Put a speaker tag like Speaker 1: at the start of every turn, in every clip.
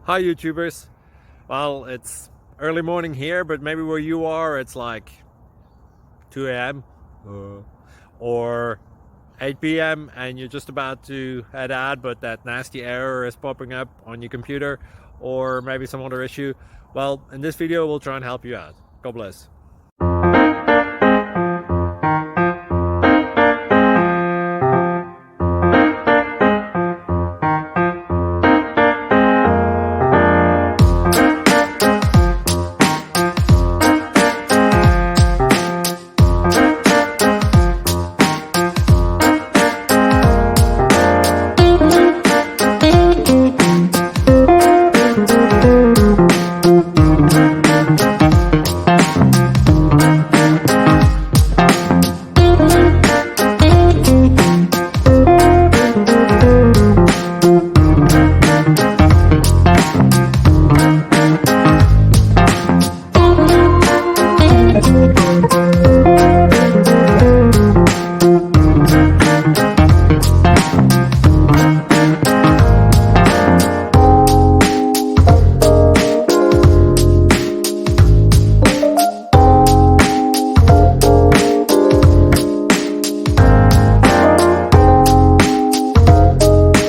Speaker 1: Hi YouTubers. Well, it's early morning here, but maybe where you are it's like 2 a.m. Or 8 p.m. and you're just about to head out, but that nasty error is popping up on your computer, or maybe some other issue. Well, in this video we'll try and help you out. God bless.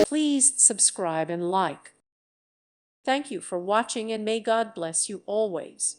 Speaker 2: Please subscribe and like. Thank you for watching, and may God bless you always.